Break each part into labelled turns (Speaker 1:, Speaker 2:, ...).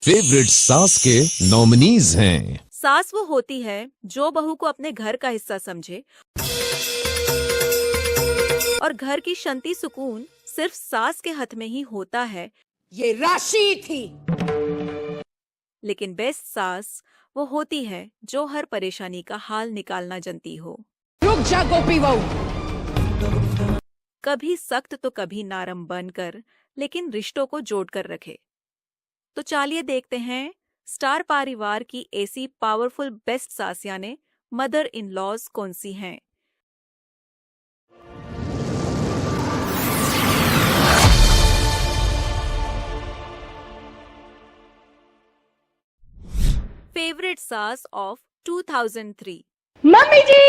Speaker 1: Favourite सास के nominees हैं।
Speaker 2: सास वो होती है जो बहू को अपने घर का हिस्सा समझे और घर की शांति सुकून सिर्फ सास के हाथ में ही होता है।
Speaker 3: ये राशि थी।
Speaker 2: लेकिन बेस्ट सास वो होती है जो हर परेशानी का हाल निकालना जानती हो।
Speaker 3: रुक जा गोपी बहू।
Speaker 2: कभी सख्त तो कभी नरम बनकर लेकिन रिश्तों को जोड़कर रखे। तो चलिए देखते हैं स्टार परिवार की ऐसी पावरफुल बेस्ट सास यानी मदर इन लॉज कौन सी हैं। फेवरेट सास ऑफ 2003।
Speaker 3: मम्मी जी।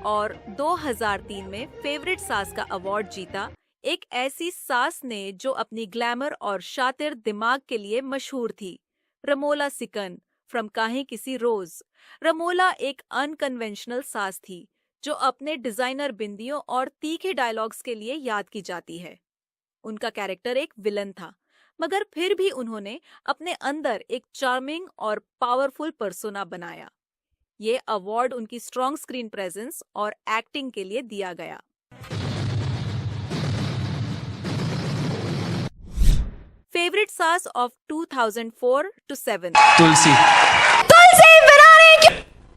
Speaker 2: और 2003 में फेवरेट सास का अवार्ड जीता एक ऐसी सास ने जो अपनी ग्लैमर और शातिर दिमाग के लिए मशहूर थी, रमोला सिकन फ्रॉम काहे किसी रोज। रमोला एक अनकन्वेंशनल सास थी जो अपने डिजाइनर बिंदियों और तीखे डायलॉग्स के लिए याद की जाती है। उनका कैरेक्टर एक विलन था, मगर फिर भी उन्होंने अपने अंदर एक चार्मिंग और पावरफुल पर्सोना बनाया। ये अवार्ड उनकी स्ट्रॉन्ग स्क्रीन प्रेजेंस और एक्टिंग के लिए दिया गया। फेवरेट सास ऑफ 2004 to 7।
Speaker 4: तुलसी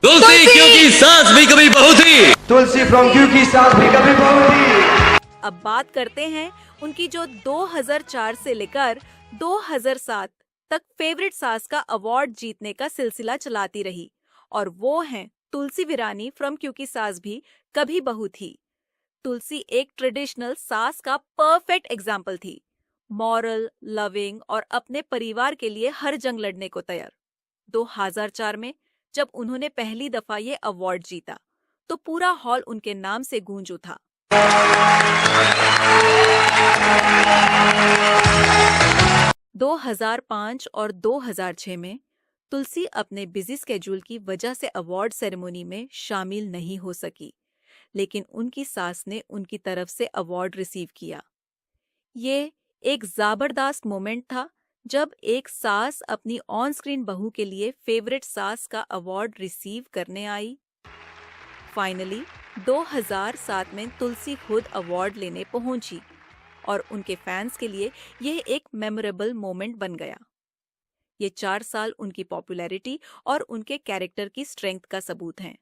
Speaker 5: तुलसी क्योंकि सास भी कभी बहू थी।
Speaker 4: तुलसी फ्रॉम क्योंकि सास भी कभी बहू थी।
Speaker 2: अब बात करते हैं उनकी जो 2004 से लेकर 2007 तक फेवरेट सास का अवार्ड जीतने का सिलसिला चलाती रही, और वो हैं तुलसी विरानी फ्रॉम क्योंकि सास भी कभी बहू थी। तुलसी एक ट्रेडिशनल सास का परफेक्ट एग्जाम्पल थी, मॉरल, लविंग और अपने परिवार के लिए हर जंग लड़ने को तैयार। 2004 में जब उन्होंने पहली दफा ये अवार्ड जीता तो पूरा हॉल उनके नाम से गूंज उठा। 2005 और 2006 में तुलसी अपने बिजी स्केड्यूल की वजह से अवार्ड सेरेमनी में शामिल नहीं हो सकी, लेकिन उनकी सास ने उनकी तरफ से अवार्ड रिसीव किया। ये एक जबरदस्त मोमेंट था जब एक सास अपनी ऑन स्क्रीन बहू के लिए फेवरेट सास का अवार्ड रिसीव करने आई। फाइनली 2007 में तुलसी खुद अवार्ड लेने पहुंची और उनके फैंस के लिए यह एक मेमोरेबल मोमेंट बन गया। ये 4 साल उनकी पॉपुलैरिटी और उनके कैरेक्टर की स्ट्रेंथ का सबूत हैं।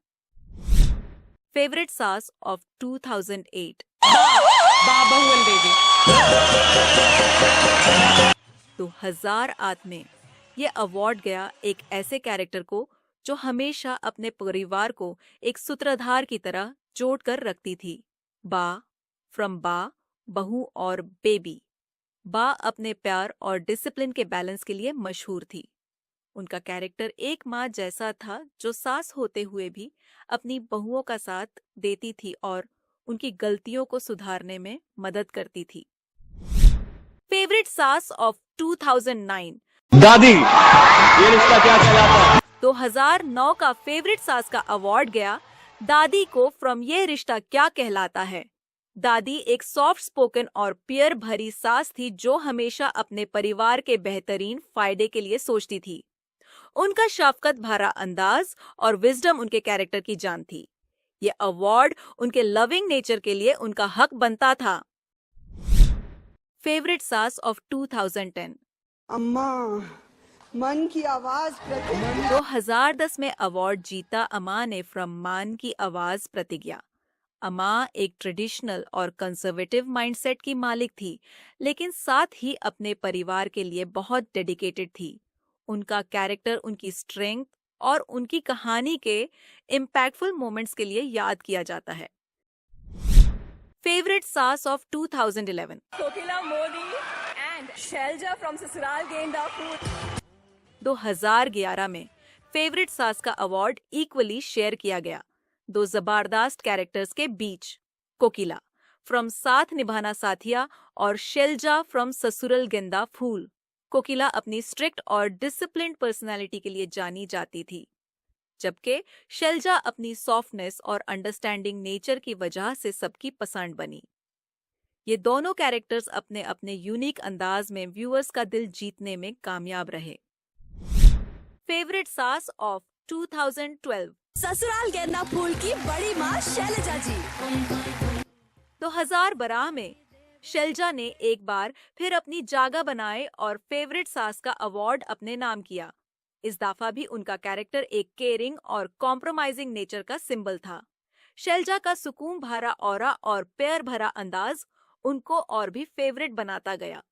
Speaker 2: फेवरेट सास ऑफ 2008।
Speaker 3: Babu and baby.
Speaker 2: 2008 में ये अवार्ड गया एक ऐसे कैरेक्टर को जो हमेशा अपने परिवार को एक सूत्रधार की तरह जोड़ कर रखती थी। बा फ्रॉम बा, बहू और बेबी। बा अपने प्यार और डिसिप्लिन के बैलेंस के लिए मशहूर थी। उनका कैरेक्टर एक माँ जैसा था जो सास होते हुए भी अपनी बहुओं का साथ देती थी और उनकी गलतियों को सुधारने में मदद करती थी। फेवरेट सास ऑफ 2009।
Speaker 5: दादी ये रिश्ता क्या कहलाता है।
Speaker 2: 2009 का फेवरेट सास का अवार्ड गया दादी को फ्रॉम ये रिश्ता क्या कहलाता है। दादी एक सॉफ्ट स्पोकन और प्यार भरी सास थी जो हमेशा अपने परिवार के बेहतरीन फायदे के लिए सोचती थी। उनका शफकत भरा अंदाज और विजडम उनके कैरेक्टर की जान थी। ये अवार्ड उनके लविंग नेचर के लिए उनका हक बनता था। फेवरेट सास ऑफ 2010।
Speaker 6: अम्मा मन की आवाज
Speaker 2: 2010 में अवार्ड जीता अम्मा ने फ्रॉम मान की आवाज प्रतिज्ञा। अम्मा एक ट्रेडिशनल और कंजर्वेटिव माइंडसेट की मालिक थी, लेकिन साथ ही अपने परिवार के लिए बहुत डेडिकेटेड थी। उनका कैरेक्टर उनकी स्ट्रेंथ और उनकी कहानी के इम्पैक्टफुल मोमेंट्स के लिए याद किया जाता है। फेवरेट सास of 2011।
Speaker 7: Kokila Modi and Shailja from Sasural Genda फूल।
Speaker 2: 2011 में फेवरेट सास का अवार्ड इक्वली शेयर किया गया 2 जबरदस्त कैरेक्टर्स के बीच, कोकिला फ्रॉम साथ निभाना साथिया और शैलजा फ्रॉम ससुरल गेंदा फूल। कोकिला अपनी स्ट्रिक्ट और डिसिप्लिन्ड पर्सनालिटी के लिए जानी जाती थी, जबकि शैलजा अपनी सॉफ्टनेस और अंडरस्टैंडिंग नेचर की वजह से सबकी पसंद बनी। ये दोनों कैरेक्टर्स अपने अपने यूनिक अंदाज में व्यूअर्स का दिल जीतने में कामयाब रहे। फेवरेट सास ऑफ 2012।
Speaker 7: ससुराल गेंदा फूल की बड़ी माँ शैलजा जी।
Speaker 2: 2012 में शैलजा ने एक बार फिर अपनी जागा बनाए और फेवरेट सास का अवार्ड अपने नाम किया। इस दफा भी उनका कैरेक्टर एक केयरिंग और कॉम्प्रोमाइजिंग नेचर का सिंबल था। शैलजा का सुकून भरा ऑरा और प्यार भरा अंदाज उनको और भी फेवरेट बनाता गया।